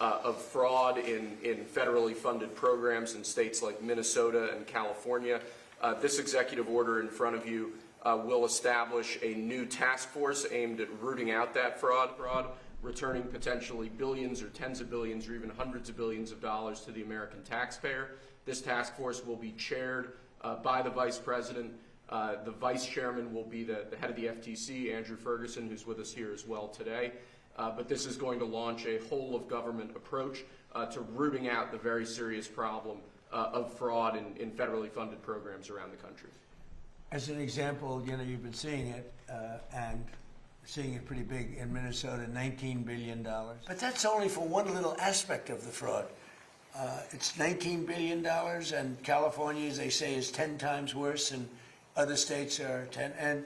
of fraud in federally funded programs in states like Minnesota and California. This executive order in front of you will establish a new task force aimed at rooting out that fraud, returning potentially billions or tens of billions or even hundreds of billions of dollars to the American taxpayer. This task force will be chaired by the Vice President. The Vice Chairman will be the head of the FTC, Andrew Ferguson, who's with us here as well today. But this is going to launch a whole-of-government approach to rooting out the very serious problem of fraud in federally funded programs around the country. As an example, you know, you've been seeing it, and seeing it pretty big in Minnesota, $19 billion. But that's only for one little aspect of the fraud. It's $19 billion, and California, as they say, is 10 times worse, and other states are 10. And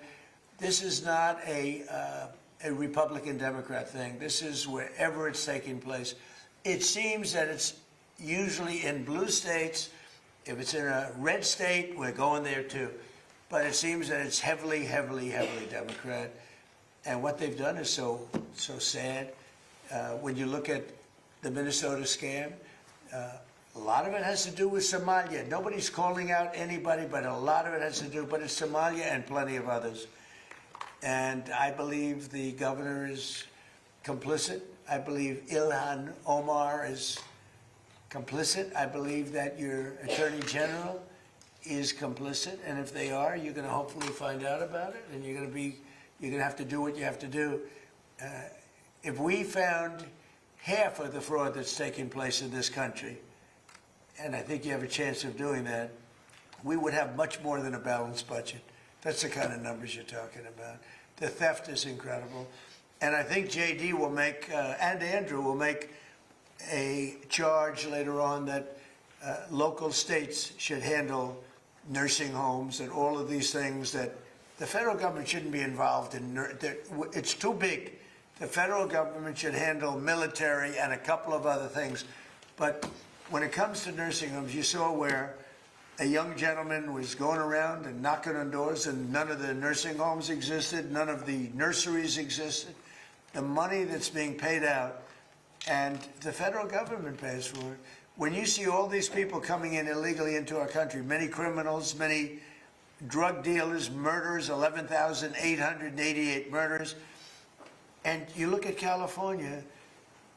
this is not a Republican-Democrat thing. This is wherever it's taking place. It seems that it's usually in blue states. If it's in a red state, we're going there too. But it seems that it's heavily, heavily, heavily Democrat. And what they've done is so sad. When you look at the Minnesota scam, a lot of it has to do with Somalia. Nobody's calling out anybody, but a lot of it has to do, but it's Somalia and plenty of others. And I believe the governor is complicit. I believe Ilhan Omar is complicit. I believe that your Attorney General is complicit. And if they are, you're going to hopefully find out about it, and you're going to have to do what you have to do. If we found half of the fraud that's taking place in this country, and I think you have a chance of doing that, we would have much more than a balanced budget. That's the kind of numbers you're talking about. The theft is incredible. And I think JD will make, and Andrew will make a charge later on that local states should handle nursing homes and all of these things that the federal government shouldn't be involved in. It's too big. The federal government should handle military and a couple of other things. But when it comes to nursing homes, you saw where a young gentleman was going around and knocking on doors, and none of the nursing homes existed, none of the nurseries existed. The money that's being paid out, and the federal government pays for it. When you see all these people coming in illegally into our country, many criminals, many drug dealers, murderers, 11,888 murders, and you look at California,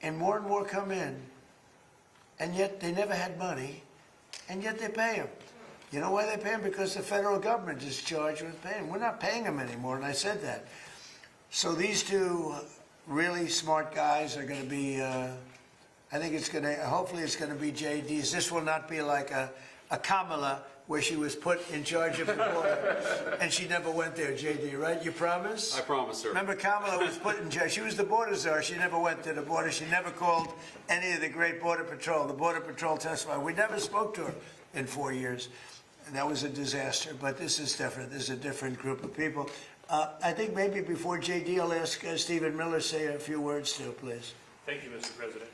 and more come in, and yet they never had money, and yet they pay them. You know why they pay them? Because the federal government is charged with paying. We're not paying them anymore, and I said that. So these two really smart guys are going to be, I think it's going to, hopefully it's going to be JD's. This will not be like a Kamala, where she was put in charge of the border, and she never went there, JD, right? You promise? I promise, sir. Remember, Kamala was put in charge. She was the border czar. She never went to the border. She never called any of the great Border Patrol. The Border Patrol testified. We never spoke to her in 4 years. And that was a disaster. But this is different. This is a different group of people. I think maybe before JD, I'll ask Stephen Miller to say a few words too, please. Thank you, Mr. President.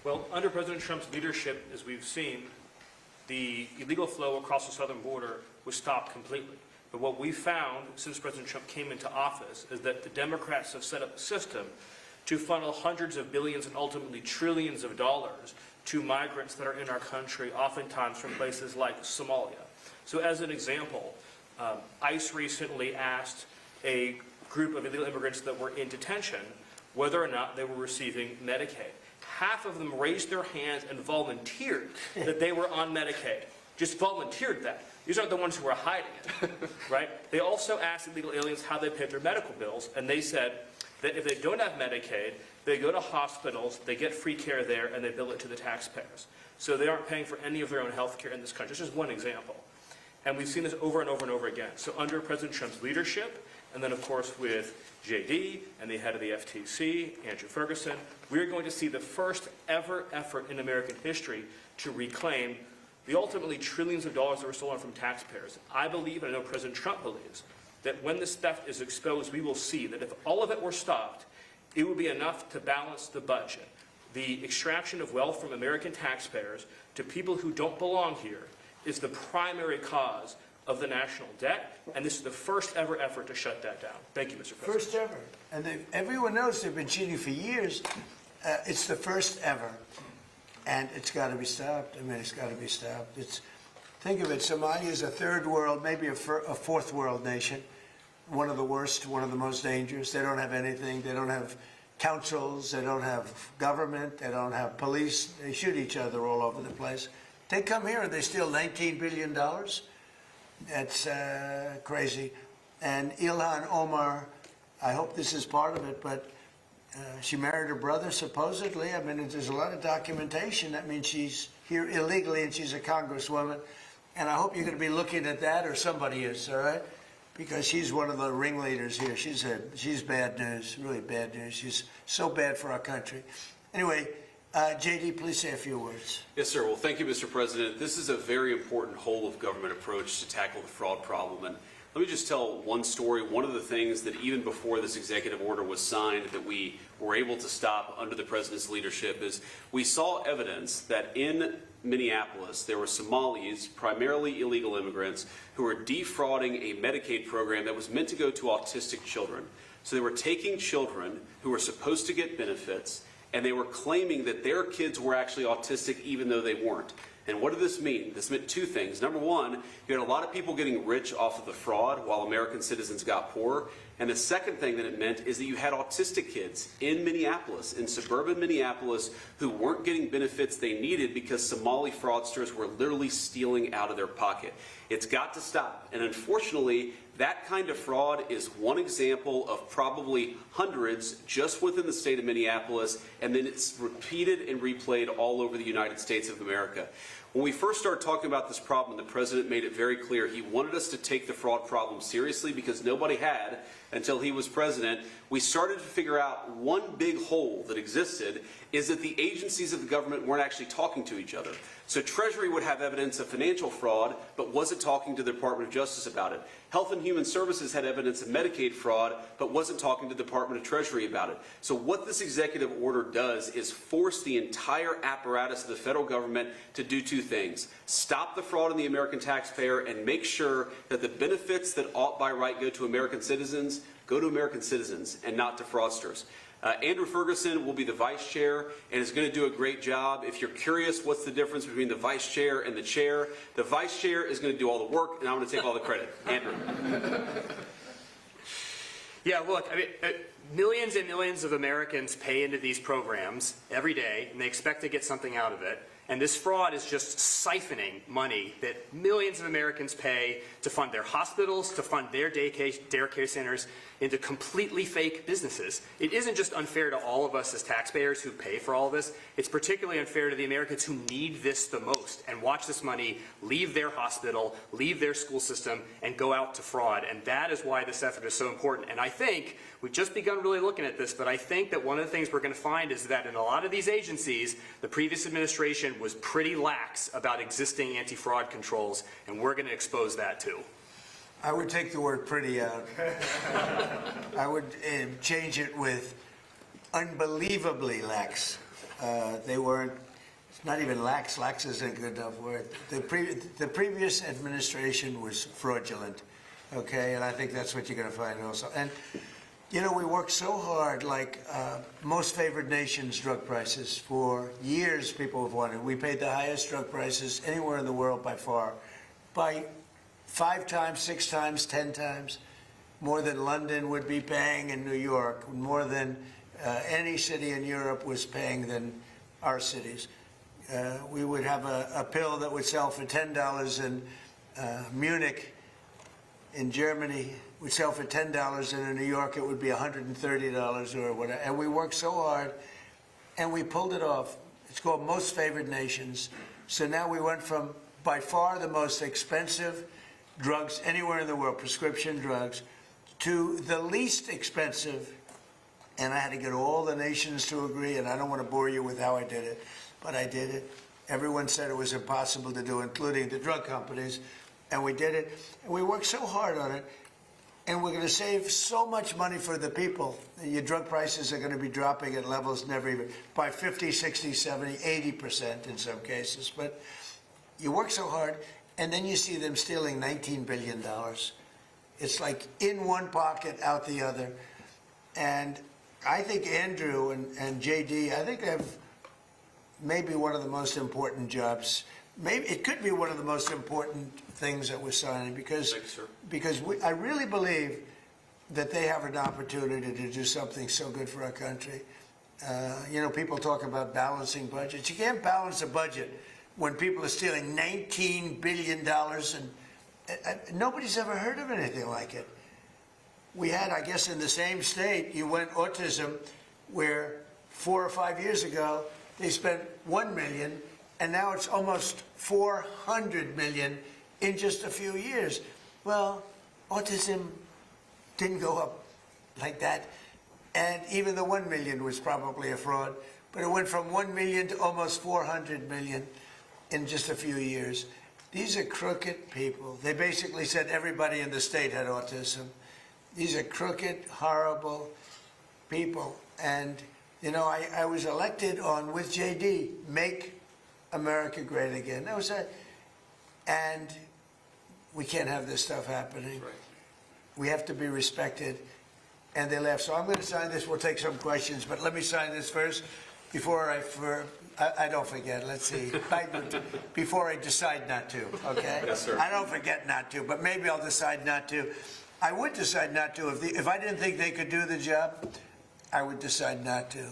Well, under President Trump's leadership, as we've seen, the illegal flow across the southern border was stopped completely. But what we found since President Trump came into office is that the Democrats have set up a system to funnel hundreds of billions and ultimately trillions of dollars to migrants that are in our country, oftentimes from places like Somalia. So as an example, ICE recently asked a group of illegal immigrants that were in detention whether or not they were receiving Medicaid. Half of them raised their hands and volunteered that they were on Medicaid. Just volunteered that. These aren't the ones who are hiding it, right? They also asked illegal aliens how they paid their medical bills, and they said that if they don't have Medicaid, they go to hospitals, they get free care there, and they bill it to the taxpayers. So they aren't paying for any of their own health care in this country. This is one example. And we've seen this over and over and over again. So under President Trump's leadership, and then of course with JD and the head of the FTC, Andrew Ferguson, we're going to see the first ever effort in American history to reclaim the ultimately trillions of dollars that were stolen from taxpayers. I believe, and I know President Trump believes, that when this theft is exposed, we will see that if all of it were stopped, it would be enough to balance the budget. The extraction of wealth from American taxpayers to people who don't belong here is the primary cause of the national debt, and this is the first ever effort to shut that down. Thank you, Mr. President. First ever. And everyone knows they've been cheating for years. It's the first ever, and it's got to be stopped. I mean, it's got to be stopped. Think of it, Somalia is a third world, maybe a fourth world nation, one of the worst, one of the most dangerous. They don't have anything. They don't have councils. They don't have government. They don't have police. They shoot each other all over the place. They come here and they steal $19 billion. That's crazy. And Ilhan Omar, I hope this is part of it, but she married her brother, supposedly. I mean, there's a lot of documentation. That means she's here illegally and she's a congresswoman. And I hope you're going to be looking at that, or somebody is, all right? Because she's one of the ringleaders here. She's bad news, really bad news. She's so bad for our country. Anyway, JD, please say a few words. Yes, sir. Well, thank you, Mr. President. This is a very important whole-of-government approach to tackle the fraud problem. And let me just tell one story. One of the things that even before this executive order was signed that we were able to stop under the President's leadership is we saw evidence that in Minneapolis, there were Somalis, primarily illegal immigrants, who were defrauding a Medicaid program that was meant to go to autistic children. So they were taking children who were supposed to get benefits, and they were claiming that their kids were actually autistic even though they weren't. And what did this mean? This meant two things. Number one, you had a lot of people getting rich off of the fraud while American citizens got poorer. And the second thing that it meant is that you had autistic kids in Minneapolis, in suburban Minneapolis, who weren't getting benefits they needed because Somali fraudsters were literally stealing out of their pocket. It's got to stop. And unfortunately, that kind of fraud is one example of probably hundreds just within the state of Minneapolis, and then it's repeated and replayed all over the United States of America. When we first started talking about this problem, the President made it very clear he wanted us to take the fraud problem seriously because nobody had until he was president. We started to figure out one big hole that existed is that the agencies of the government weren't actually talking to each other. So Treasury would have evidence of financial fraud, but wasn't talking to the Department of Justice about it. Health and Human Services had evidence of Medicaid fraud, but wasn't talking to the Department of Treasury about it. So what this executive order does is force the entire apparatus of the federal government to do two things. Stop the fraud on the American taxpayer and make sure that the benefits that ought by right go to American citizens and not to fraudsters. Andrew Ferguson will be the vice chair and is going to do a great job. If you're curious what's the difference between the vice chair and the vice chair is going to do all the work and I'm going to take all the credit. Andrew. Yeah, look, I mean, millions and millions of Americans pay into these programs every day and they expect to get something out of it. And this fraud is just siphoning money that millions of Americans pay to fund their hospitals, to fund their daycare centers, into completely fake businesses. It isn't just unfair to all of us as taxpayers who pay for all this. It's particularly unfair to the Americans who need this the most and watch this money leave their hospital, leave their school system, and go out to fraud. And that is why this effort is so important. And I think we've just begun really looking at this, but I think that one of the things we're going to find is that in a lot of these agencies, the previous administration was pretty lax about existing anti-fraud controls, and we're going to expose that too. I would take the word pretty out. I would change it with unbelievably lax. They weren't, it's not even lax. Lax isn't a good enough word. The previous administration was fraudulent, okay? And I think that's what you're going to find also. And, you know, we worked so hard, like most favored nations drug prices. For years, people have wanted. We paid the highest drug prices anywhere in the world by far, by 5 times, 6 times, 10 times, more than London would be paying in New York, more than any city in Europe was paying than our cities. We would have a pill that would sell for $10 in Munich, in Germany, would sell for $10, and in New York it would be $130 or whatever. And we worked so hard, and we pulled it off. It's called Most Favored Nations. So now we went from by far the most expensive drugs anywhere in the world, prescription drugs, to the least expensive, and I had to get all the nations to agree, and I don't want to bore you with how I did it, but I did it. Everyone said it was impossible to do, including the drug companies, and we did it. And we worked so hard on it, and we're going to save so much money for the people. Your drug prices are going to be dropping at levels never even, by 50, 60, 70, 80% in some cases. But you work so hard, and then you see them stealing $19 billion. It's like in one pocket, out the other. And I think Andrew and JD, I think have maybe one of the most important jobs. Maybe it could be one of the most important things that we're signing because Thank you, sir. because I really believe that they have an opportunity to do something so good for our country. You know, people talk about balancing budgets. You can't balance a budget when people are stealing $19 billion and nobody's ever heard of anything like it. We had, I guess, in the same state, you went autism, where 4 or 5 years ago, they spent $1 million, and now it's almost $400 million in just a few years. Well, autism didn't go up like that, and even the $1 million was probably a fraud, but it went from $1 million to almost $400 million in just a few years. These are crooked people. They basically said everybody in the state had autism. These are crooked, horrible people. And, you know, I was elected on, with JD, Make America Great Again. That was it. And we can't have this stuff happening. Right. We have to be respected. And they left. So I'm going to sign this. We'll take some questions. But let me sign this first before I don't forget. Let's see. Before I decide not to, okay? Yes, sir. I don't forget not to, but maybe I'll decide not to. I would decide not to. If I didn't think they could do the job, I would decide not to.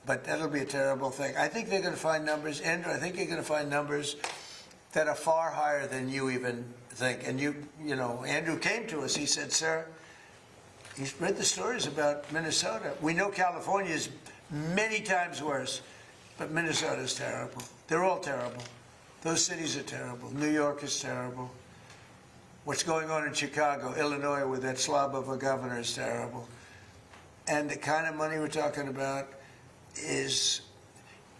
But that'll be a terrible thing. I think they're going to find numbers, Andrew, I think you're going to find numbers that are far higher than you even think. And you know, Andrew came to us. He said, sir, he's read the stories about Minnesota. We know California is many times worse, but Minnesota is terrible. They're all terrible. Those cities are terrible. New York is terrible. What's going on in Chicago, Illinois, with that slob of a governor is terrible. And the kind of money we're talking about is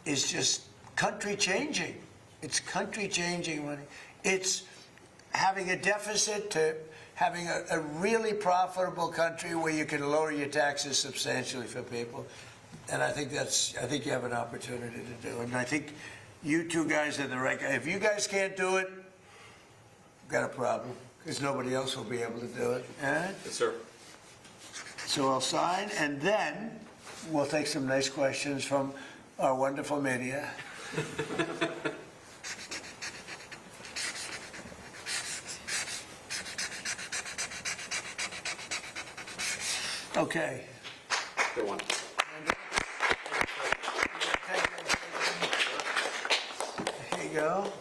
just country changing. It's country changing money. It's having a deficit to having a really profitable country where you can lower your taxes substantially for people. And I think you have an opportunity to do it. And I think you two guys are the right guy. If you guys can't do it, we've got a problem, because nobody else will be able to do it. All right? Yes, sir. So I'll sign, and then we'll take some nice questions from our wonderful media. Okay. Good one. Here you go.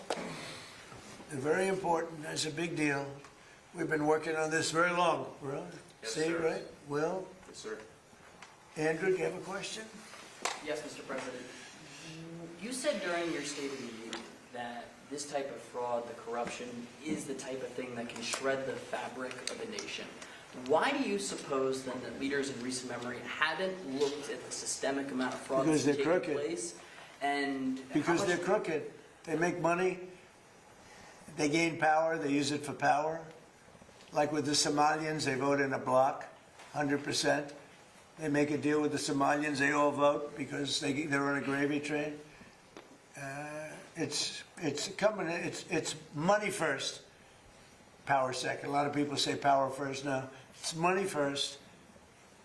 They're very important. It's a big deal. We've been working on this very long. Right? Yes, See, sir. right? Will? Yes, sir. Andrew, do you have a question? Yes, Mr. President. You said during your State of the Union that this type of fraud, the corruption, is the type of thing that can shred the fabric of a nation. Why do you suppose then that leaders in recent memory haven't looked at the systemic amount of fraud Because that's they're taking crooked. place? And Because how they're much- crooked. They make money. They gain power. They use it for power. Like with the Somalians, they vote in a block, 100%. They make a deal with the Somalians. They all vote because they're on a gravy train. It's money first, power second. A lot of people say power first. No, it's money first,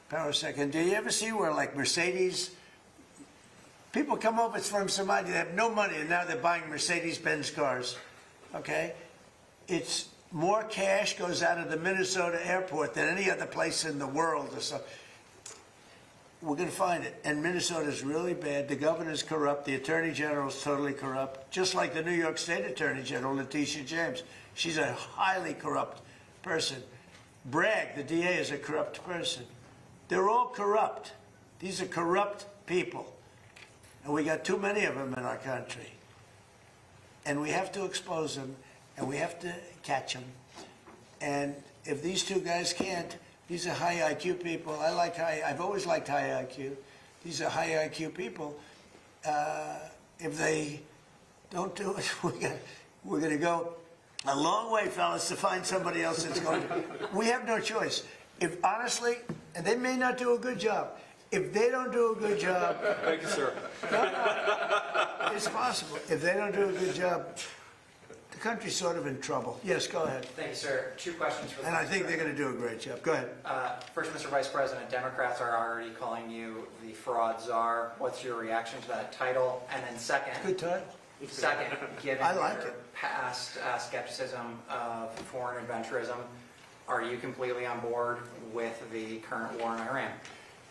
power second. Do you ever see where, like, Mercedes, people come over from Somalia, they have no money, and now they're buying Mercedes-Benz cars, okay? It's more cash goes out of the Minnesota airport than any other place in the world or so. We're going to find it. And Minnesota's really bad. The governor's corrupt. The attorney general's totally corrupt. Just like the New York State Attorney General, Letitia James. She's a highly corrupt person. Bragg, the DA, is a corrupt person. They're all corrupt. These are corrupt people. And we got too many of them in our country. And we have to expose them, and we have to catch them. And if these two guys can't, these are high IQ people. I've always liked high IQ. These are high IQ people. If they don't do it, we're going to go a long way, fellas, to find somebody else that's going to. We have no choice. If honestly, and they may not do a good job. If they don't do a good job, Thank you, sir. it's possible. If they don't do a good job, the country's sort of in trouble. Yes, go ahead. Thank you, sir. Two questions for the And I Vice think they're President. going to do a great job. Go ahead. First, Mr. Vice President, Democrats are already calling you the fraud czar. What's your reaction to that title? And then Good title. second, given I like your it. past skepticism of foreign adventurism, are you completely on board with the current war in Iran?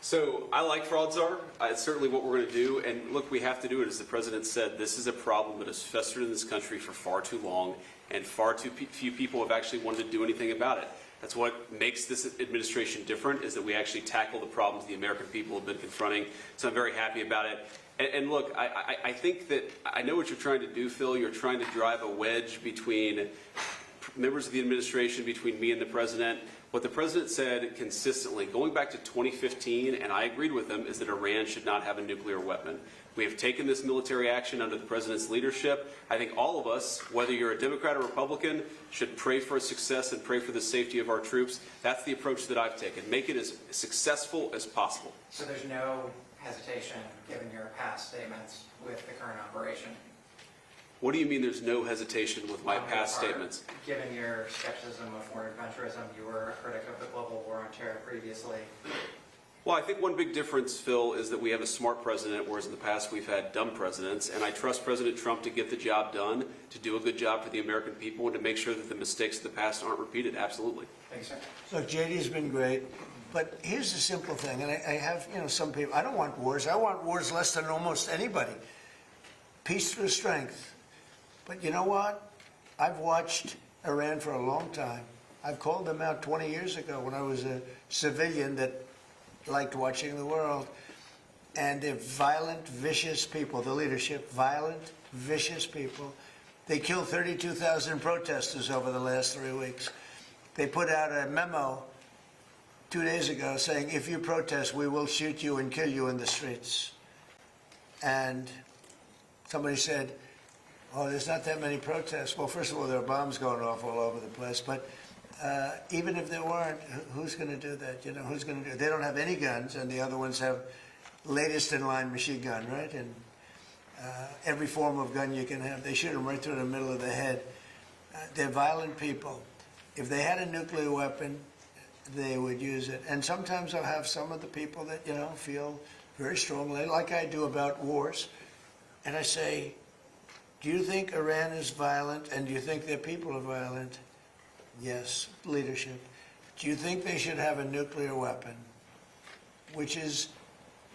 So I like fraud czar. It's certainly what we're going to do. And look, we have to do it. As the president said, this is a problem that has festered in this country for far too long, and far too few people have actually wanted to do anything about it. That's what makes this administration different, is that we actually tackle the problems the American people have been confronting. So I'm very happy about it. And look, I think that I know what you're trying to do, Phil. You're trying to drive a wedge between members of the administration, between me and the president. What the president said consistently, going back to 2015, and I agreed with him, is that Iran should not have a nuclear weapon. We have taken this military action under the president's leadership. I think all of us, whether you're a Democrat or Republican, should pray for its success and pray for the safety of our troops. That's the approach that I've taken. Make it as successful as possible. So there's no hesitation, given your past statements, with the current operation? What do you mean there's no hesitation with my On your past part, statements? Given your skepticism of foreign adventurism, you were a critic of the global war on terror previously. Well, I think one big difference, Phil, is that we have a smart president, whereas in the past we've had dumb presidents. And I trust President Trump to get the job done, to do a good job for the American people, and to make sure that the mistakes of the past aren't repeated. Absolutely. Thank you, sir. Look, JD's been great, but here's the simple thing, and I have, some people, I don't want wars. I want wars less than almost anybody. Peace through strength. But you know what? I've watched Iran for a long time. I've called them out 20 years ago when I was a civilian that liked watching the world. And they're violent, vicious people. The leadership, violent, vicious people. They killed 32,000 protesters over the last 3 weeks. They put out a memo 2 days ago saying, if you protest, we will shoot you and kill you in the streets. And somebody said, oh, there's not that many protests. Well, first of all, there are bombs going off all over the place. But even if there weren't, who's going to do that? Who's going to do it? They don't have any guns, and the other ones have latest in line machine gun, right? And every form of gun you can have. They shoot them right through the middle of the head. They're violent people. If they had a nuclear weapon, they would use it. And sometimes I'll have some of the people that, feel very strongly, like I do about wars. And I say, do you think Iran is violent, and do you think their people are violent? Yes, leadership. Do you think they should have a nuclear weapon, which is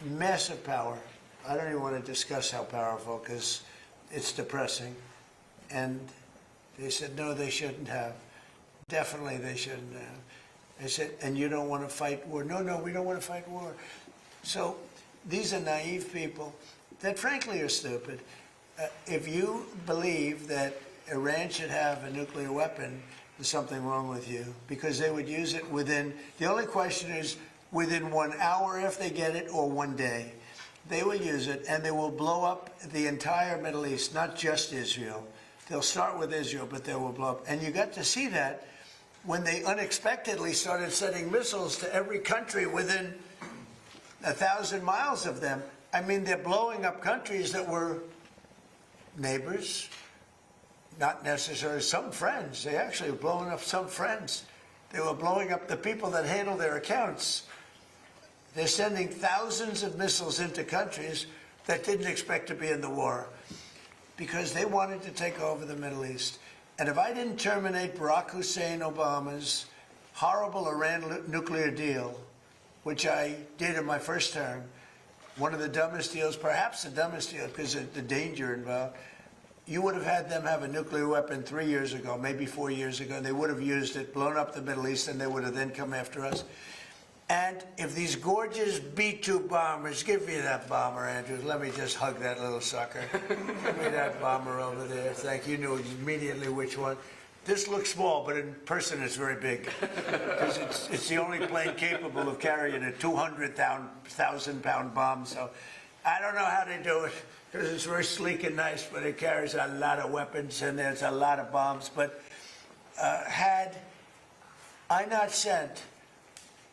massive power? I don't even want to discuss how powerful, because it's depressing. And they said, no, they shouldn't have. Definitely they shouldn't have. I said, and you don't want to fight war? No, we don't want to fight war. So these are naive people that frankly are stupid. If you believe that Iran should have a nuclear weapon, there's something wrong with you, because they would use it within, the only question is within 1 hour if they get it, or 1 day. They will use it, and they will blow up the entire Middle East, not just Israel. They'll start with Israel, but they will blow up. And you got to see that when they unexpectedly started sending missiles to every country within 1,000 miles of them. I mean, they're blowing up countries that were neighbors, not necessarily some friends. They actually were blowing up some friends. They were blowing up the people that handle their accounts. They're sending thousands of missiles into countries that didn't expect to be in the war because they wanted to take over the Middle East. And if I didn't terminate Barack Hussein Obama's horrible Iran nuclear deal, which I did in my first term, one of the dumbest deals, perhaps the dumbest deal because of the danger involved, you would have had them have a nuclear weapon 3 years ago, maybe 4 years ago. They would have used it, blown up the Middle East, and they would have then come after us. And if these gorgeous B-2 bombers, give me that bomber, Andrews. Let me just hug that little sucker. Give me that bomber over there. Thank you. You knew immediately which one. This looks small, but in person it's very big. Because it's the only plane capable of carrying a 200,000-pound bomb. So I don't know how they do it, because it's very sleek and nice, but it carries a lot of weapons and there's a lot of bombs. But had I not sent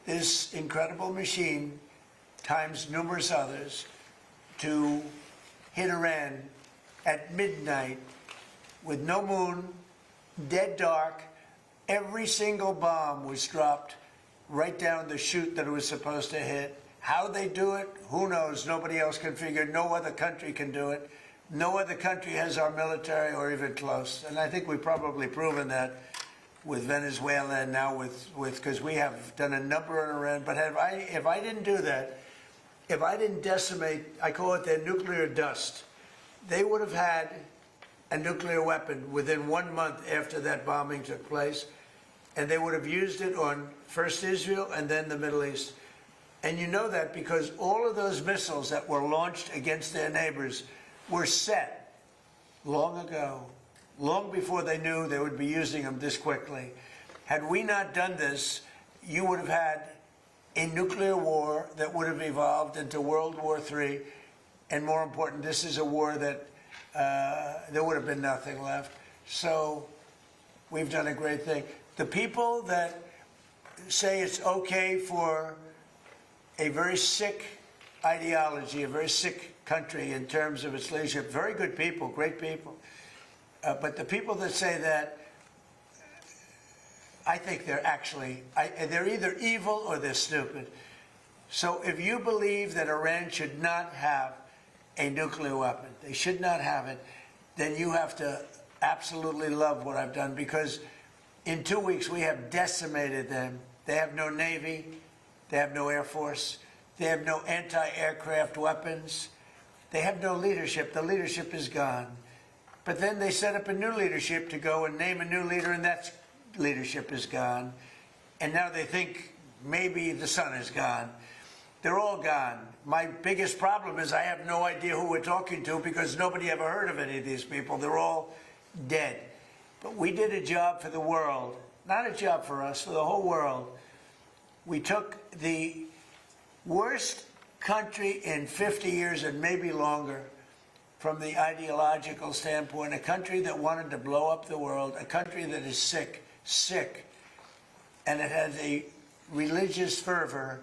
this incredible machine, times numerous others, to hit Iran at midnight with no moon, dead dark. Every single bomb was dropped right down the chute that it was supposed to hit. How they do it, who knows? Nobody else can figure it. No other country can do it. No other country has our military or even close. And I think we've probably proven that with Venezuela and now with because we have done a number on Iran. But if I didn't do that, if I didn't decimate, I call it their nuclear dust, they would have had a nuclear weapon within 1 month after that bombing took place. And they would have used it on first Israel and then the Middle East. And you know that because all of those missiles that were launched against their neighbors were set long ago, long before they knew they would be using them this quickly. Had we not done this, you would have had a nuclear war that would have evolved into World War III. And more important, this is a war that there would have been nothing left. So we've done a great thing. The people that say it's okay for a very sick ideology, a very sick country in terms of its leadership, very good people, great people. But the people that say that, I think they're actually, they're either evil or they're stupid. So if you believe that Iran should not have a nuclear weapon, they should not have it, then you have to absolutely love what I've done, because in 2 weeks we have decimated them. They have no Navy, they have no Air Force, they have no anti-aircraft weapons, they have no leadership. The leadership is gone. But then they set up a new leadership to go and name a new leader, and that leadership is gone. And now they think maybe the sun is gone. They're all gone. My biggest problem is I have no idea who we're talking to, because nobody ever heard of any of these people. They're all dead. But we did a job for the world, not a job for us, for the whole world. We took the worst country in 50 years and maybe longer from the ideological standpoint, a country that wanted to blow up the world, a country that is sick, and it has a religious fervor.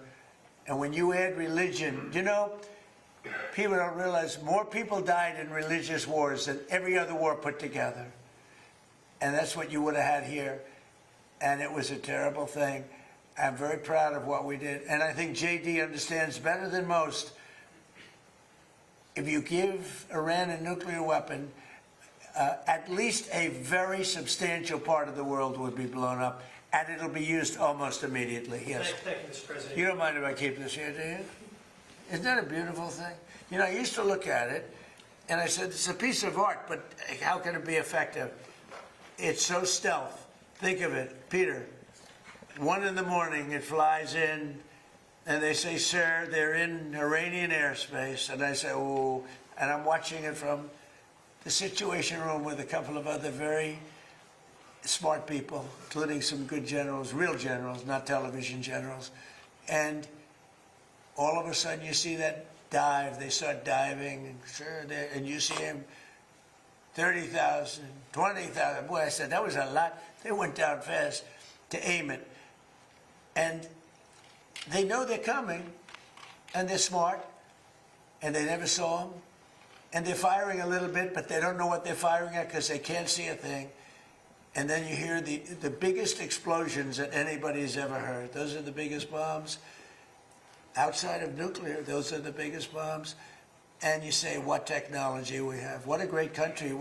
And when you add religion, you know, people don't realize more people died in religious wars than every other war put together. And that's what you would have had here. And it was a terrible thing. I'm very proud of what we did. And I think JD understands better than most, if you give Iran a nuclear weapon, at least a very substantial part of the world would be blown up, and it'll be used almost immediately. Yes. Thank you, Mr. President. You don't mind if I keep this here, do you? Isn't that a beautiful thing? You know, I used to look at it, and I said, it's a piece of art, but how can it be effective? It's so stealth. Think of it, Peter. 1 in the morning, it flies in, and they say, sir, they're in Iranian airspace. And I say, oh, and I'm watching it from the Situation Room with a couple of other very smart people, including some good generals, real generals, not television generals. And all of a sudden you see that dive, they start diving, and sir, and you see him, 30,000, 20,000. Boy, I said, that was a lot. They went down fast to aim it. And they know they're coming, and they're smart, and they never saw them. And they're firing a little bit, but they don't know what they're firing at because they can't see a thing. And then you hear the biggest explosions that anybody's ever heard. Those are the biggest bombs. Outside of nuclear, those are the biggest bombs. And you say, what technology we have. What a great country.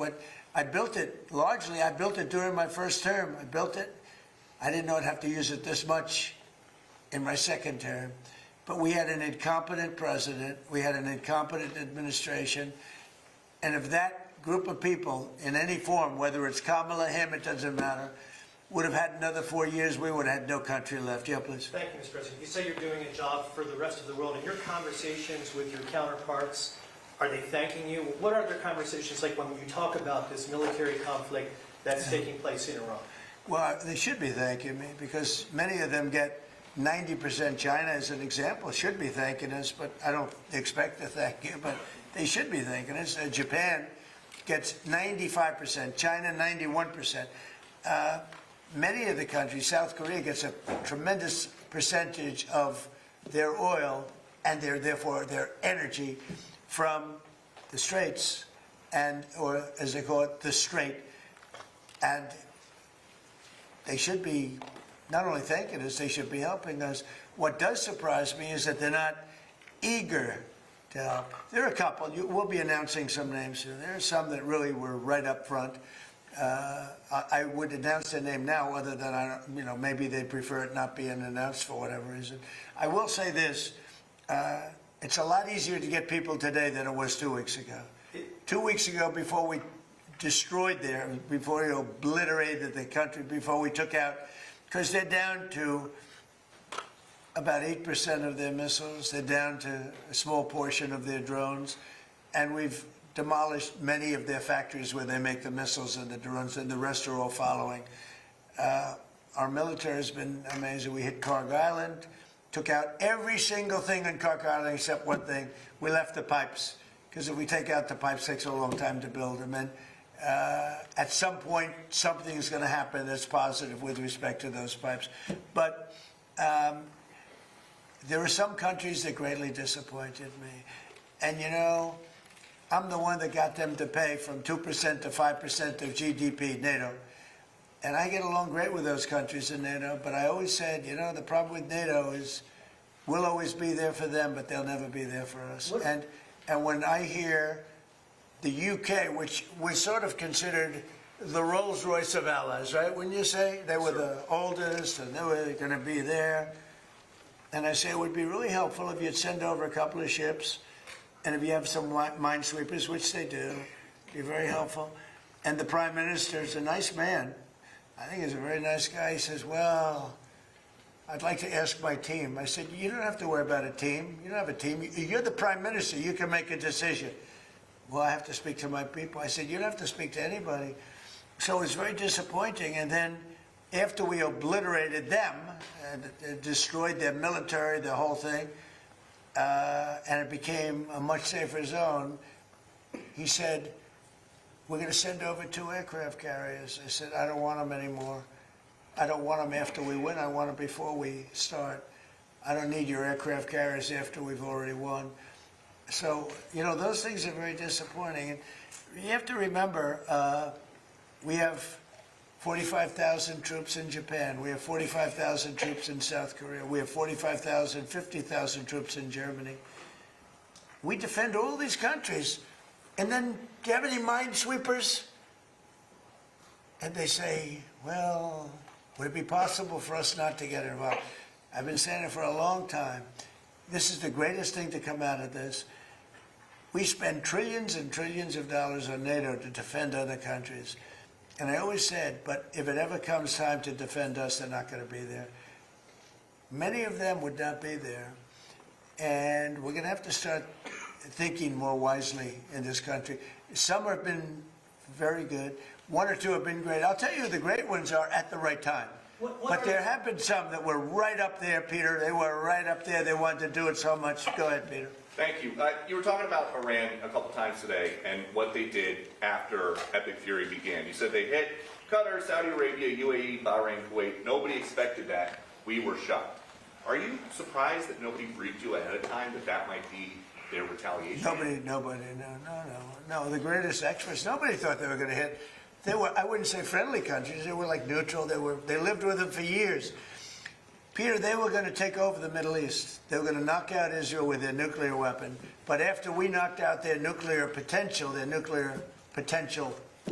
I built it, largely, I built it during my first term. I built it. I didn't know I'd have to use it this much in my second term. But we had an incompetent president. We had an incompetent administration. And if that group of people in any form, whether it's Kamala, him, it doesn't matter, would have had another 4 years, we would have had no country left. Yeah, please. Thank you, Mr. President. You say you're doing a job for the rest of the world. In your conversations with your counterparts, are they thanking you? What are their conversations like when you talk about this military conflict that's taking place in Iran? Well, they should be thanking me, because many of them get 90%. China, as an example, should be thanking us, but I don't expect to thank you, but they should be thanking us. Japan gets 95%, China 91%. Many of the countries, South Korea gets a tremendous percentage of their oil and therefore their energy from the Straits, or as they call it, the Strait. And they should be not only thanking us, they should be helping us. What does surprise me is that they're not eager to help. There are a couple. We'll be announcing some names soon. There are some that really were right up front. I would announce their name now, other than maybe they prefer it not being announced for whatever reason. I will say this: it's a lot easier to get people today than it was 2 weeks ago. 2 weeks ago, before we destroyed before we obliterated the country, before we took out, because they're down to about 8% of their missiles. They're down to a small portion of their drones, and we've demolished many of their factories where they make the missiles and the drones, and the rest are all following. Our military has been amazing. We hit Carg Island, took out every single thing on Carg Island except one thing. We left the pipes, because if we take out the pipes, it takes a long time to build them. And at some point, something is going to happen that's positive with respect to those pipes. But there are some countries that greatly disappointed me. And I'm the one that got them to pay from 2% to 5% of GDP, NATO. And I get along great with those countries in NATO, but I always said, the problem with NATO is we'll always be there for them, but they'll never be there for us. And when I hear the UK, which was sort of considered the Rolls-Royce of allies, right? When you say they were the oldest and they were going to be there, and I say it would be really helpful if you'd send over a couple of ships, and if you have some minesweepers, which they do, it'd be very helpful. And the Prime Minister is a nice man. I think he's a very nice guy. He says, well, I'd like to ask my team. I said, you don't have to worry about a team. You don't have a team. You're the Prime Minister. You can make a decision. Well, I have to speak to my people. I said, you don't have to speak to anybody. So it was very disappointing. And then after we obliterated them and destroyed their military, the whole thing, and it became a much safer zone, he said, we're going to send over 2 aircraft carriers. I said, I don't want them anymore. I don't want them after we win. I want them before we start. I don't need your aircraft carriers after we've already won. So, those things are very disappointing. And you have to remember, we have 45,000 troops in Japan. We have 45,000 troops in South Korea. We have 45,000, 50,000 troops in Germany. We defend all these countries. And then, do you have any minesweepers? And they say, well, would it be possible for us not to get involved? I've been saying it for a long time. This is the greatest thing to come out of this. We spend trillions and trillions of dollars on NATO to defend other countries. And I always said, but if it ever comes time to defend us, they're not going to be there. Many of them would not be there. And we're going to have to start thinking more wisely in this country. Some have been very good. 1 or 2 have been great. I'll tell you the great ones are at the right time. But there have been some that were right up there, Peter. They were right up there. They wanted to do it so much. Go ahead, Peter. Thank you. You were talking about Iran a couple times today and what they did after Epic Fury began. You said they hit Qatar, Saudi Arabia, UAE, Bahrain, Kuwait. Nobody expected that. We were shocked. Are you surprised that nobody briefed you ahead of time that might be their retaliation? Nobody, no. The greatest experts, nobody thought they were going to hit. They were, I wouldn't say friendly countries. They were like neutral. They lived with them for years. Peter, they were going to take over the Middle East. They were going to knock out Israel with their nuclear weapon. But after we knocked out their nuclear potential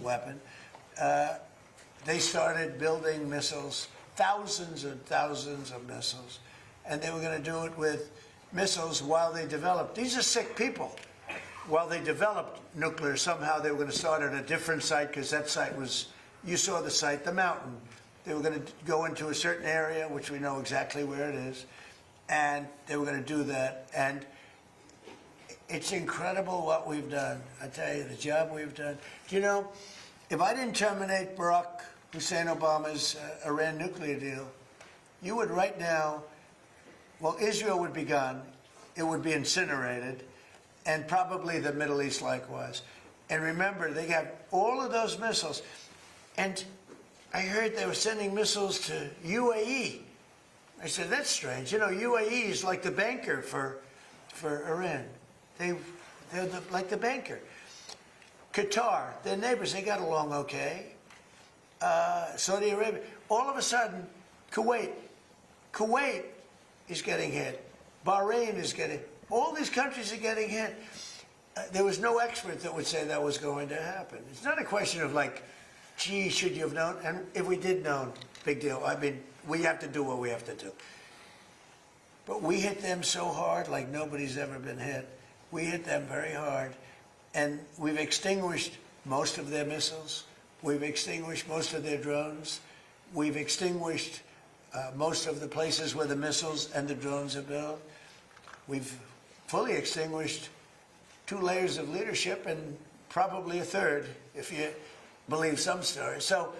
weapon, they started building missiles, thousands and thousands of missiles. And they were going to do it with missiles while they developed. These are sick people. While they developed nuclear, somehow they were going to start at a different site, because that site was, you saw the site, the mountain. They were going to go into a certain area, which we know exactly where it is, and they were going to do that. And it's incredible what we've done. I tell you, the job we've done. Do you know, if I didn't terminate Barack Hussein Obama's Iran nuclear deal, you would right now, well, Israel would be gone. It would be incinerated. And probably the Middle East likewise. And remember, they got all of those missiles. And I heard they were sending missiles to UAE. I said, that's strange. UAE is like the banker for Iran. They're like the banker. Qatar, their neighbors, they got along okay. Saudi Arabia. all of a sudden, Kuwait is getting hit. Bahrain is getting, all these countries are getting hit. There was no expert that would say that was going to happen. It's not a question of like, gee, should you have known? And if we did know, big deal. I mean, we have to do what we have to do. But we hit them so hard like nobody's ever been hit. We hit them very hard. And we've extinguished most of their missiles. We've extinguished most of their drones. We've extinguished most of the places where the missiles and the drones are built. We've fully extinguished 2 layers of leadership and probably a third, if you believe some stories. So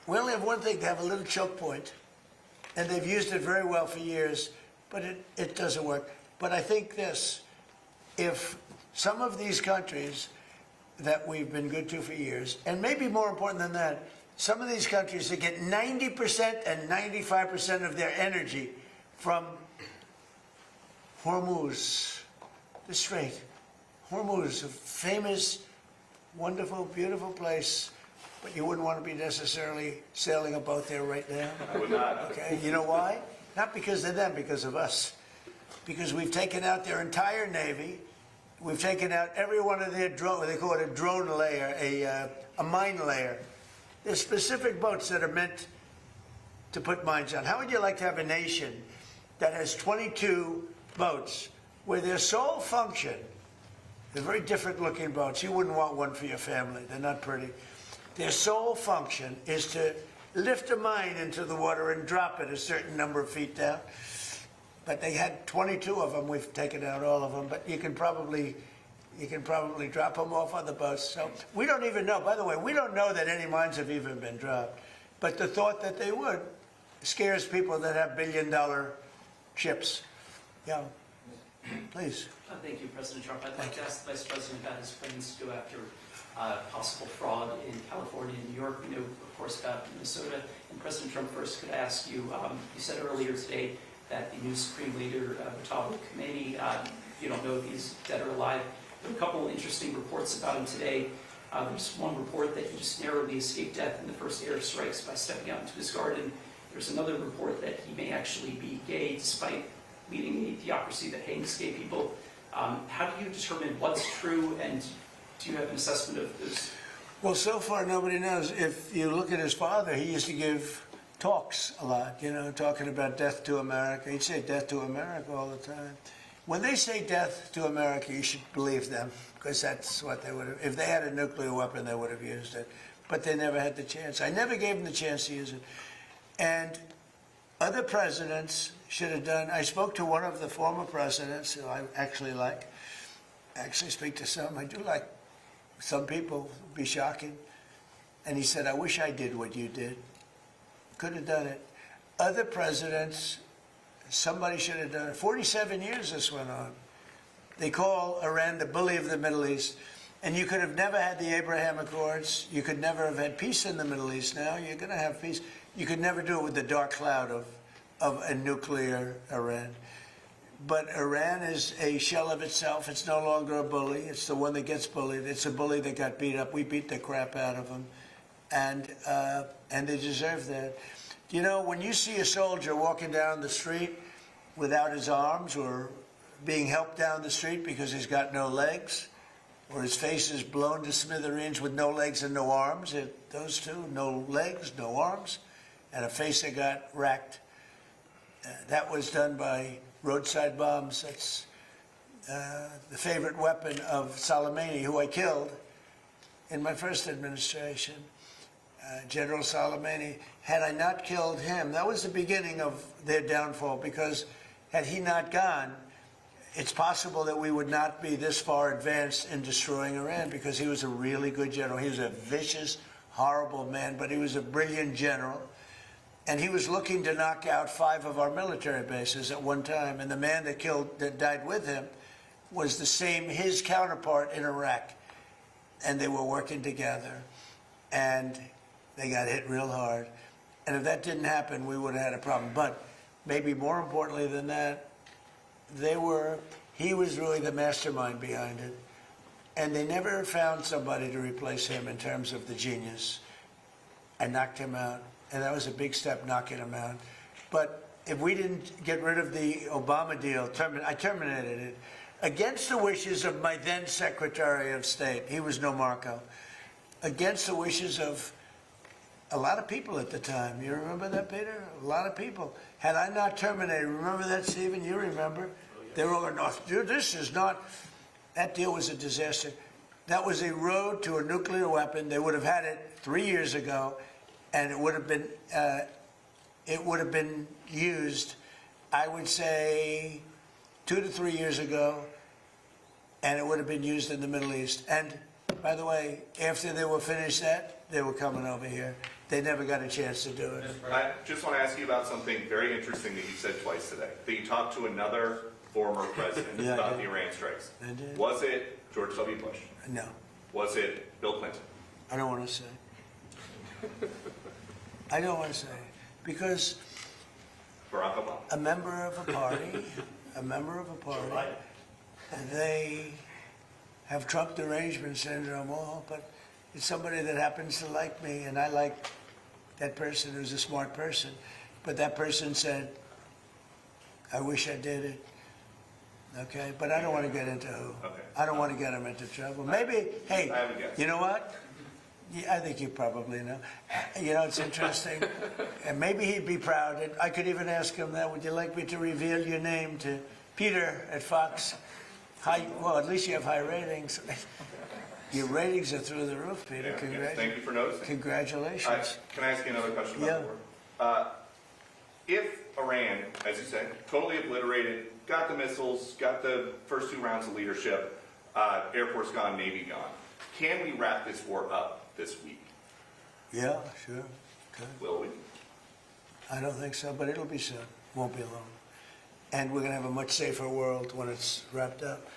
we only have one thing, to have a little choke point, and they've used it very well for years, but it doesn't work. But I think this, if some of these countries that we've been good to for years, and maybe more important than that, some of these countries that get 90% and 95% of their energy from Hormuz, the Strait. Hormuz, a famous, wonderful, beautiful place, but you wouldn't want to be necessarily sailing a boat there right now. I would not. Okay, you know why? Not because of them, because of us. Because we've taken out their entire Navy. We've taken out every one of their drone, they call it a drone layer, a mine layer. There's specific boats that are meant to put mines on. How would you like to have a nation that has 22 boats where their sole function, they're very different looking boats. You wouldn't want one for your family. They're not pretty. Their sole function is to lift a mine into the water and drop it a certain number of feet down. But they had 22 of them. We've taken out all of them. But you can probably drop them off on the boats. So we don't even know. By the way, we don't know that any mines have even been dropped. But the thought that they would scares people that have billion-dollar ships. Yeah, please. Thank you, President Trump. I'd like to ask the Vice President about his plans to go after possible fraud in California and New York. We know, of course, about Minnesota. And President Trump, first could I ask you, you said earlier today that the new Supreme Leader, Mutabak Khomeini, you don't know if he's dead or alive. There are a couple of interesting reports about him today. There's one report that he just narrowly escaped death in the first airstrikes by stepping out into his garden. There's another report that he may actually be gay despite leading a theocracy that hangs gay people. How do you determine what's true, and do you have an assessment of this? Well, so far nobody knows. If you look at his father, he used to give talks a lot, you know, talking about death to America. He'd say death to America all the time. When they say death to America, you should believe them, because that's what they would have. If they had a nuclear weapon, they would have used it. But they never had the chance. I never gave them the chance to use it. And other presidents should have done. I spoke to one of the former presidents who I actually like. I actually speak to some. I do like some people. It'd be shocking. And he said, I wish I did what you did. Could have done it. Other presidents, somebody should have done it. 47 years this went on. They call Iran the bully of the Middle East. And you could have never had the Abraham Accords. You could never have had peace in the Middle East now. You're going to have peace. You could never do it with the dark cloud of a nuclear Iran. But Iran is a shell of itself. It's no longer a bully. It's the one that gets bullied. It's a bully that got beat up. We beat the crap out of them. And they deserve that. You know, when you see a soldier walking down the street without his arms, or being helped down the street because he's got no legs, or his face is blown to smithereens with no legs and no arms, those two, no legs, no arms, and a face that got racked. That was done by roadside bombs. That's the favorite weapon of Soleimani, who I killed in my first administration. General Soleimani, had I not killed him, that was the beginning of their downfall, because had he not gone, it's possible that we would not be this far advanced in destroying Iran, because he was a really good general. He was a vicious, horrible man, but he was a brilliant general. And he was looking to knock out 5 of our military bases at one time. And the man that died with him was his counterpart in Iraq. And they were working together. And they got hit real hard. And if that didn't happen, we would have had a problem. But maybe more importantly than that, he was really the mastermind behind it. And they never found somebody to replace him in terms of the genius. I knocked him out, and that was a big step, knocking him out. But if we didn't get rid of the Obama deal, I terminated it against the wishes of my then Secretary of State. He was no Marco. Against the wishes of a lot of people at the time. You remember that, Peter? A lot of people. Had I not terminated, remember that, Stephen? You remember? They were all going, no, dude, this is not, that deal was a disaster. That was a road to a nuclear weapon. They would have had it 3 years ago, and it would have been used, I would say, 2 to 3 years ago, and it would have been used in the Middle East. And by the way, after they were finished that, they were coming over here. They never got a chance to do it. I just want to ask you about something very interesting that you said twice today. That you talked to another former president Yeah, I about did. the Iran strikes. I did. Was it George W. Bush? No, Was it Bill Clinton? I don't want to say. I don't want to say. Because Barack Obama? a member of a party, and they have Trump derangement syndrome, all, but it's somebody that happens to like me, and I like that person who's a smart person. But that person said, I wish I did it. Okay, but I don't want to get into who. Okay. I don't want to get him into trouble. Maybe, hey, I have a guess. you know what? Yeah, I think you probably know. You know, it's interesting. And maybe he'd be proud. And I could even ask him that. Would you like me to reveal your name to Peter at Fox? Well, at least you have high ratings. Your ratings are through the roof, Peter. Yeah, thank you for noticing. Congratulations. Can I ask you another question about Yeah. the war? If Iran, as you said, totally obliterated, got the missiles, got the first 2 rounds of leadership, Air Force gone, Navy gone, can we wrap this war up this week? Yeah, sure. Good. Will we? I don't think so, but it'll be soon. Won't be long. And we're going to have a much safer world when it's wrapped up.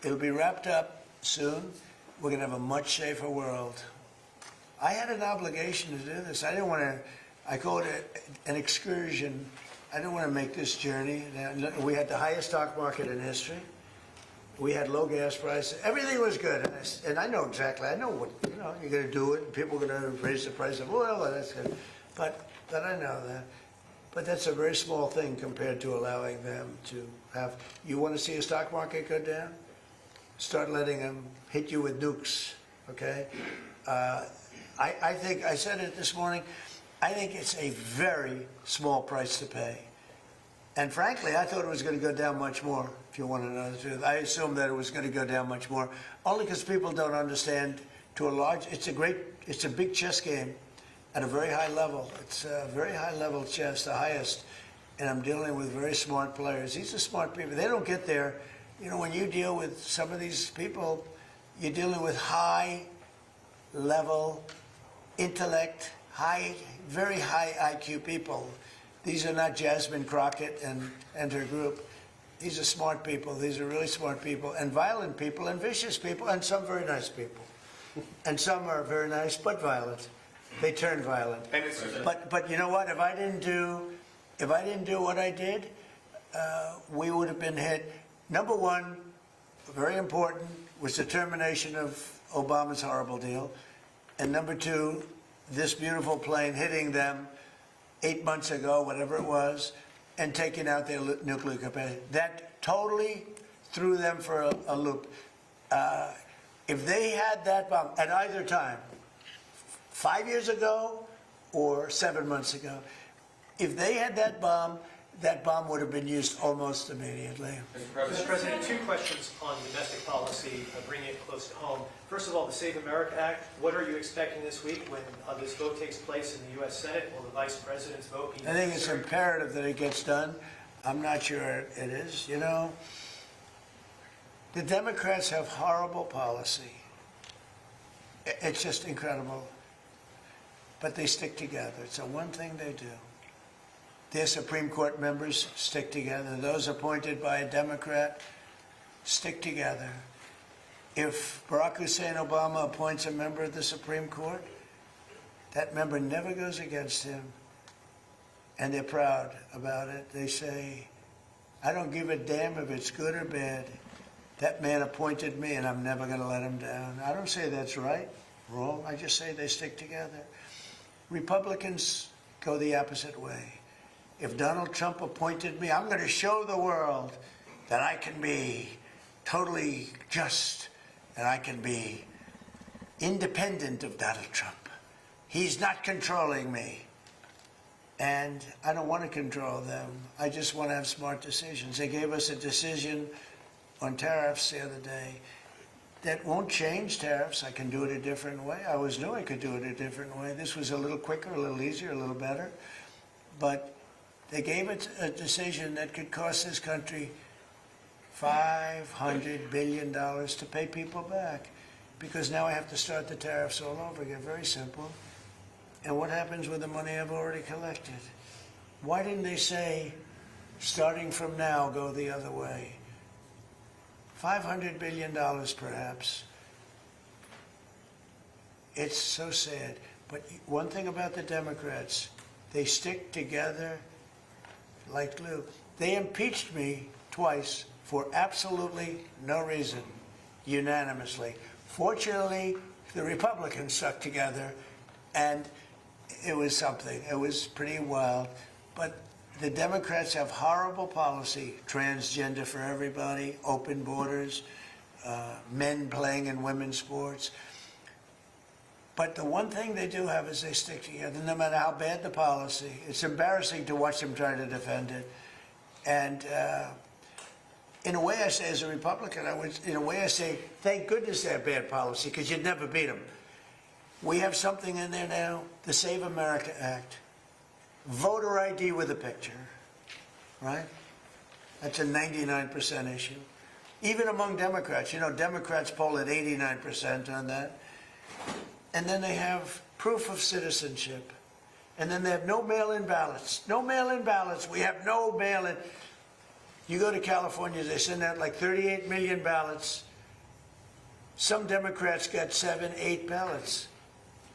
It'll be wrapped up soon. We're going to have a much safer world. I had an obligation to do this. I didn't want to, I call it an excursion. I didn't want to make this journey. We had the highest stock market in history. We had low gas prices. Everything was good. And I know exactly, I know what, you're going to do it, and people are going to raise the price of oil, and that's good. But I know that. But that's a very small thing compared to allowing them to have, you want to see a stock market go down? Start letting them hit you with nukes, okay? I think, I said it this morning, I think it's a very small price to pay. And frankly, I thought it was going to go down much more, if you want to know the truth. I assumed that it was going to go down much more, only because people don't understand to a large, it's a big chess game at a very high level. It's a very high level chess, the highest. And I'm dealing with very smart players. These are smart people. They don't get there. When you deal with some of these people, you're dealing with high level intellect, very high IQ people. These are not Jasmine Crockett and her group. These are smart people. These are really smart people, and violent people, and vicious people, and some very nice people. And some are very nice but violent. They turn violent. And it's, But you know what? If I didn't do what I did, we would have been hit. Number one, very important, was the termination of Obama's horrible deal, and number two, this beautiful plane hitting them 8 months ago, whatever it was, and taking out their nuclear capacity. That totally threw them for a loop. If they had that bomb at either time, 5 years ago or 7 months ago, if they had that bomb would have been used almost immediately. Mr. President, 2 questions on domestic policy, bringing it close to home. First of all, the Save America Act, what are you expecting this week when this vote takes place in the U.S. Senate? Will the Vice President's vote be I think it's necessary? imperative that it gets done. I'm not sure it is. The Democrats have horrible policy. It's just incredible. But they stick together. It's the one thing they do. Their Supreme Court members stick together. Those appointed by a Democrat stick together. If Barack Hussein Obama appoints a member of the Supreme Court, that member never goes against him. And they're proud about it. They say, I don't give a damn if it's good or bad. That man appointed me, and I'm never going to let him down. I don't say that's right, wrong. I just say they stick together. Republicans go the opposite way. If Donald Trump appointed me, I'm going to show the world that I can be totally just and I can be independent of Donald Trump. He's not controlling me. And I don't want to control them. I just want to have smart decisions. They gave us a decision on tariffs the other day that won't change tariffs. I can do it a different way. I always knew I could do it a different way. This was a little quicker, a little easier, a little better. But they gave it a decision that could cost this country $500 billion to pay people back. Because now I have to start the tariffs all over again. Very simple. And what happens with the money I've already collected? Why didn't they say, starting from now, go the other way? $500 billion, perhaps. It's so sad. But one thing about the Democrats, they stick together like glue. They impeached me twice for absolutely no reason, unanimously. Fortunately, the Republicans stuck together, and it was something. It was pretty wild. But the Democrats have horrible policy, transgender for everybody, open borders, men playing in women's sports. But the one thing they do have is they stick together, no matter how bad the policy. It's embarrassing to watch them try to defend it. And in a way, I say, as a Republican, in a way, I say, thank goodness they have bad policy, because you'd never beat them. We have something in there now, the Save America Act. Voter ID with a picture, right? That's a 99% issue. Even among Democrats, you know, Democrats poll at 89% on that. And then they have proof of citizenship. And then they have no mail-in ballots. No mail-in ballots. We have no mail-in. You go to California, they send out like 38 million ballots. Some Democrats got 7, 8 ballots.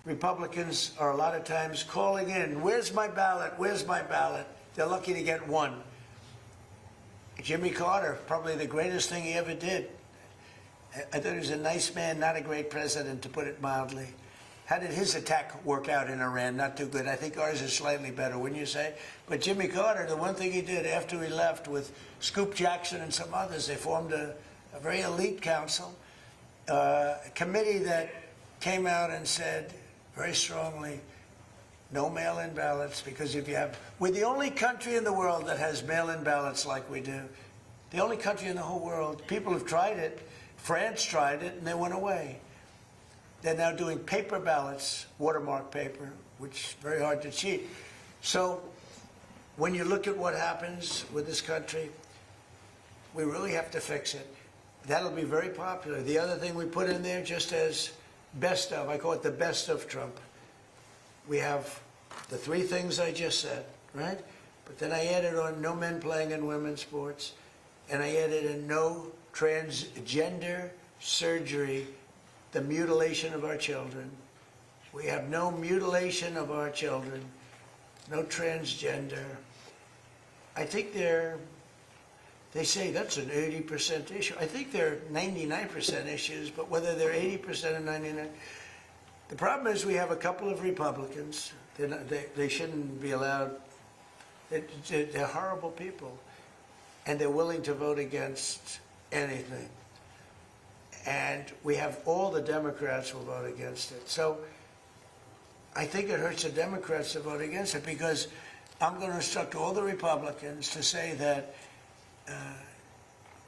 Republicans are a lot of times calling in, where's my ballot, where's my ballot? They're lucky to get one. Jimmy Carter, probably the greatest thing he ever did. I thought he was a nice man, not a great president, to put it mildly. How did his attack work out in Iran? Not too good. I think ours is slightly better, wouldn't you say? But Jimmy Carter, the one thing he did after he left with Scoop Jackson and some others, they formed a very elite council, a committee that came out and said very strongly, no mail-in ballots, because if you have, we're the only country in the world that has mail-in ballots like we do. The only country in the whole world. People have tried it. France tried it, and they went away. They're now doing paper ballots, watermark paper, which is very hard to cheat. So when you look at what happens with this country, we really have to fix it. That'll be very popular. The other thing we put in there, just as best of, I call it the best of Trump. We have the 3 things I just said, right? But then I added on no men playing in women's sports, and I added in no transgender surgery, the mutilation of our children. We have no mutilation of our children, no transgender. I think they say that's an 80% issue. I think they're 99% issues, but whether they're 80% or 99%, the problem is we have a couple of Republicans. They shouldn't be allowed. They're horrible people, and they're willing to vote against anything. And we have all the Democrats will vote against it. So I think it hurts the Democrats to vote against it, because I'm going to instruct all the Republicans to say that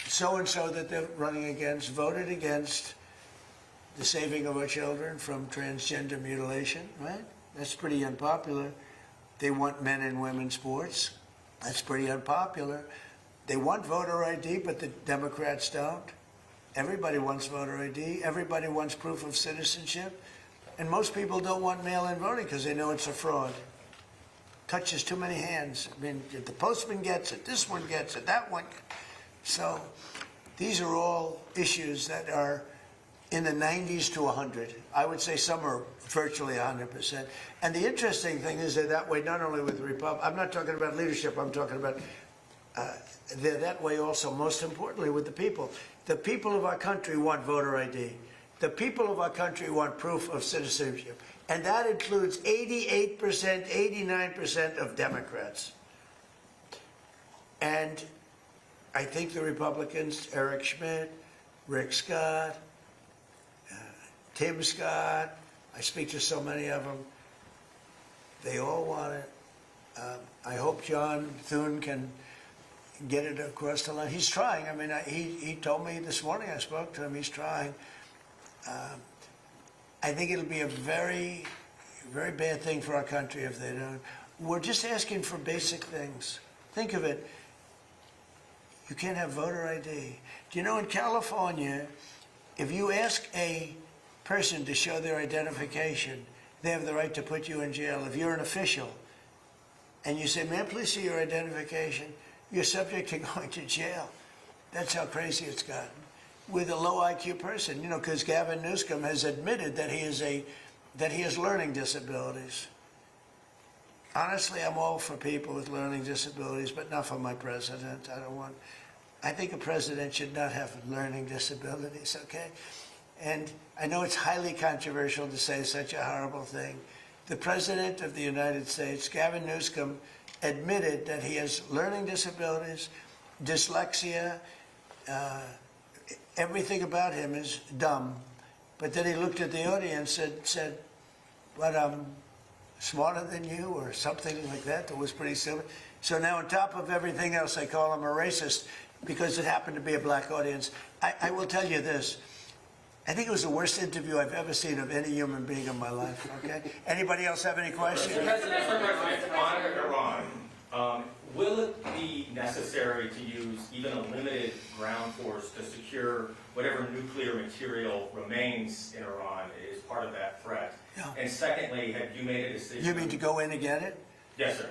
so-and-so that they're running against voted against the saving of our children from transgender mutilation, right? That's pretty unpopular. They want men and women's sports. That's pretty unpopular. They want voter ID, but the Democrats don't. Everybody wants voter ID. Everybody wants proof of citizenship. And most people don't want mail-in voting because they know it's a fraud. Touches too many hands. I mean, if the postman gets it, this one gets it, that one. So these are all issues that are in the 90s to 100. I would say some are virtually 100%. And the interesting thing is they're that way not only with the Republicans. I'm not talking about leadership. I'm talking about they're that way also, most importantly, with the people. The people of our country want voter ID. The people of our country want proof of citizenship, and that includes 88%, 89% of Democrats. And I think the Republicans, Eric Schmidt, Rick Scott, Tim Scott, I speak to so many of them, they all want it. I hope John Thune can get it across the line. He's trying. I mean, he told me this morning, I spoke to him, he's trying. I think it'll be a very, very bad thing for our country if they don't. We're just asking for basic things. Think of it. You can't have voter ID. Do you know in California, if you ask a person to show their identification, they have the right to put you in jail. If you're an official and you say, may I please see your identification, you're subject to going to jail. That's how crazy it's gotten. With a low IQ person, you know, because Gavin Newsom has admitted that he has learning disabilities. Honestly, I'm all for people with learning disabilities, but not for my president. I think a president should not have learning disabilities, okay? And I know it's highly controversial to say such a horrible thing. The President of the United States, Gavin Newsom, admitted that he has learning disabilities, dyslexia, everything about him is dumb. But then he looked at the audience and said, "What, I'm smarter than you," or something like that. That was pretty silly. So now on top of everything else, I call him a racist because it happened to be a black audience. I will tell you this. I think it was the worst interview I've ever seen of any human being in my life, okay? Anybody else have any questions? On Iran, will it be necessary to use even a limited ground force to secure whatever nuclear material remains in Iran as part of that threat? No. And secondly, have you made a decision? You mean to go in and get it? Yes, sir.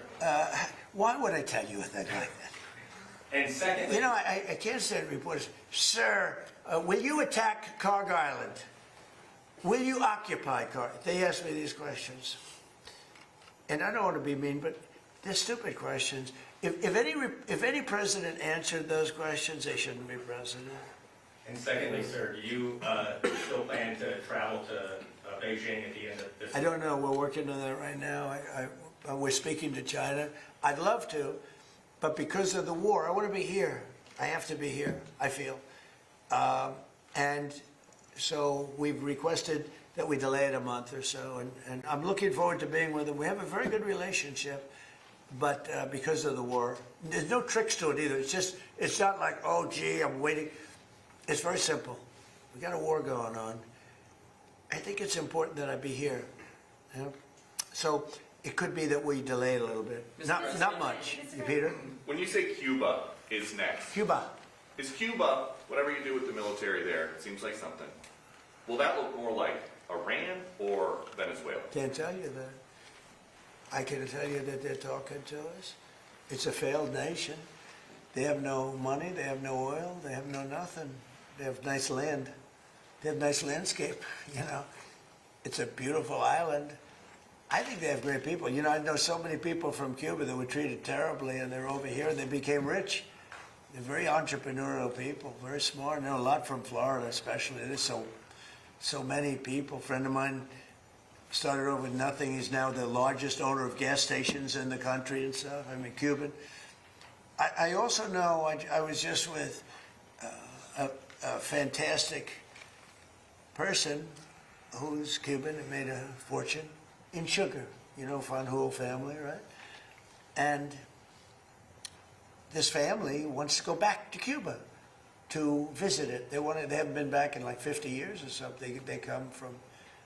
Why would I tell you a thing like that? And secondly, You know, I can't say to reporters, sir, will you attack Carg Island? Will you occupy Carg? They ask me these questions. And I don't want to be mean, but they're stupid questions. If any president answered those questions, they shouldn't be president. and secondly, sir, do you still plan to travel to Beijing at the end of this? I don't know. We're working on that right now. We're speaking to China. I'd love to, but because of the war, I want to be here. I have to be here, I feel. And so we've requested that we delay it a month or so, and I'm looking forward to being with them. We have a very good relationship, but because of the war, there's no tricks to it either. It's not like, oh, gee, I'm waiting. It's very simple. We got a war going on. I think it's important that I be here. You know? So it could be that we delay it a little bit. Not much. Peter? When you say Cuba is next, Cuba. is Cuba, whatever you do with the military there, it seems like something, will that look more like Iran or Venezuela? Can't tell you that. I can tell you that they're talking to us. It's a failed nation. They have no money, they have no oil, they have no nothing. They have nice land. They have nice landscape, you know. It's a beautiful island. I think they have great people. You know, I know so many people from Cuba that were treated terribly, and they're over here and they became rich. They're very entrepreneurial people, very smart. I know a lot from Florida, especially. There's so many people. A friend of mine started over with nothing. He's now the largest owner of gas stations in the country and stuff. I mean, Cuban. I also know, I was just with a fantastic person who's Cuban and made a fortune in sugar. You know, Van Hool family, right? And this family wants to go back to Cuba to visit it. They haven't been back in like 50 years or something. They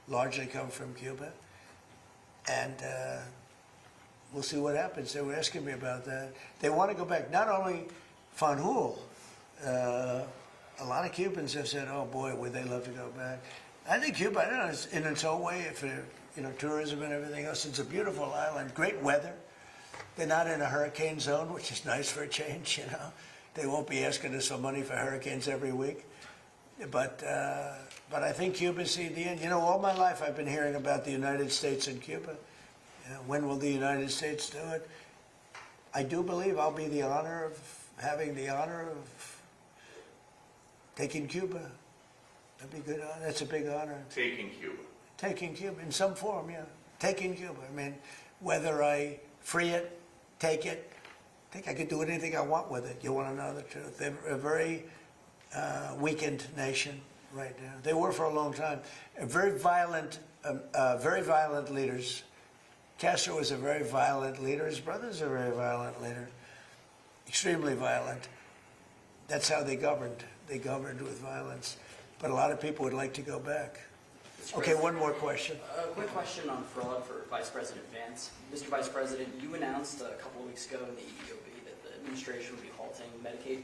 largely come from Cuba. And we'll see what happens. They were asking me about that. They want to go back. Not only Van Hool, a lot of Cubans have said, oh boy, would they love to go back. I think Cuba, I don't know, in its own way, for tourism and everything else, it's a beautiful island, great weather. They're not in a hurricane zone, which is nice for a change, you know. They won't be asking us for money for hurricanes every week. But I think Cuba's see the end. You know, all my life I've been hearing about the United States and Cuba. When will the United States do it? I do believe I'll be having the honor of taking Cuba That'd be good. That's a big honor. Taking Cuba. Taking Cuba in some form, yeah. Taking Cuba. I mean, whether I free it, take it, I think I could do anything I want with it. You want to know the truth? They're a very weakened nation right now. They were for a long time. Very violent leaders. Castro was a very violent leader. His brother's a very violent leader. Extremely violent. That's how they governed. They governed with violence. But a lot of people would like to go back. Okay, one more question. A quick question on fraud for Vice President Vance. Mr. Vice President, you announced a couple of weeks ago in the EEOB that the administration would be halting Medicaid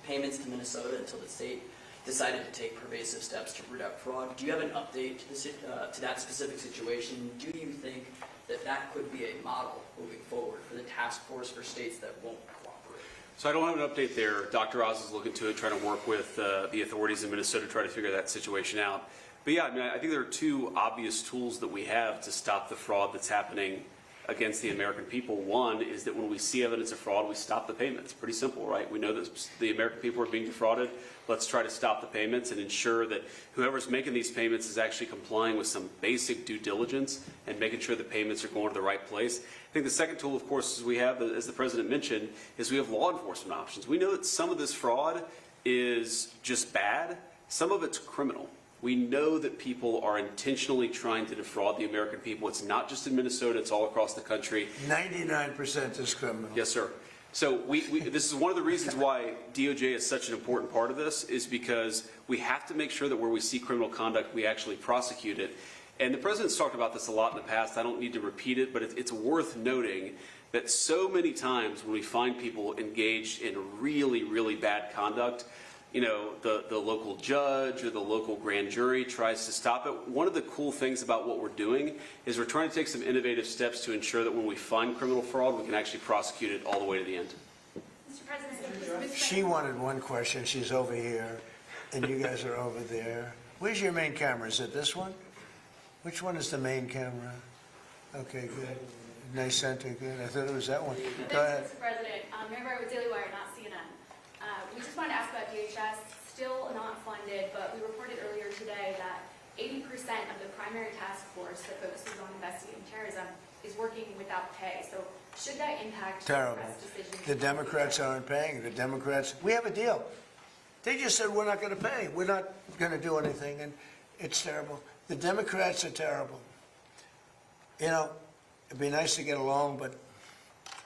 payments to Minnesota until the state decided to take pervasive steps to root out fraud. Do you have an update to that specific situation? Do you think that that could be a model moving forward for the task force for states that won't cooperate? So I don't have an update there. Dr. Oz is looking to it, trying to work with the authorities in Minnesota to try to figure that situation out. But yeah, I mean, I think there are two obvious tools that we have to stop the fraud that's happening against the American people. One is that when we see evidence of fraud, we stop the payments. Pretty simple, right? We know that the American people are being defrauded. Let's try to stop the payments and ensure that whoever's making these payments is actually complying with some basic due diligence and making sure the payments are going to the right place. I think the second tool, of course, is we have, as the President mentioned, is we have law enforcement options. We know that some of this fraud is just bad. Some of it's criminal. We know that people are intentionally trying to defraud the American people. It's not just in Minnesota, it's all across the country. 99% is criminal. Yes, sir. So this is one of the reasons why DOJ is such an important part of this, is because we have to make sure that where we see criminal conduct, we actually prosecute it. And the President's talked about this a lot in the past. I don't need to repeat it, but it's worth noting that so many times when we find people engaged in really, really bad conduct, you know, the local judge or the local grand jury tries to stop it. One of the cool things about what we're doing is we're trying to take some innovative steps to ensure that when we find criminal fraud, we can actually prosecute it all the way to the end. Mr. President, She wanted one question. She's over here, and you guys are over there. Where's your main camera? Is it this one? Which one is the main camera? Okay, good. Nice center, good. I thought it was that one. Go ahead. Mr. President, remember with Daily Wire, not CNN. We just wanted to ask about DHS, still not funded, but we reported earlier today that 80% of the primary task force that focuses on investigating terrorism is working without pay. So should that impact Terrible. press decisions? The Democrats aren't paying. The Democrats, we have a deal. They just said we're not going to pay. We're not going to do anything, and it's terrible. The Democrats are terrible. You know, it'd be nice to get along, but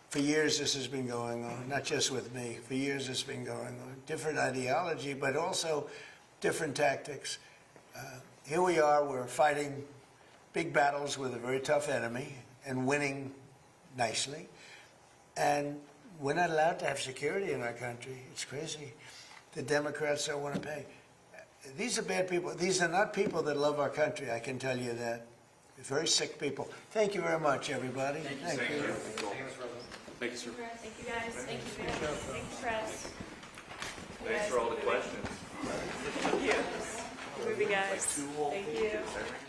for years this has been going on, not just with me. For years it's been going on. Different ideology, but also different tactics. Here we are, we're fighting big battles with a very tough enemy and winning nicely. And we're not allowed to have security in our country. It's crazy. The Democrats don't want to pay. These are bad people. These are not people that love our country, I can tell you that. Very sick people. Thank you very much, everybody. Thank you. Thank you, sir. Thank you, guys. Thank you, guys. Thank you, press. Thanks for all the questions. Movie, guys. Thank you.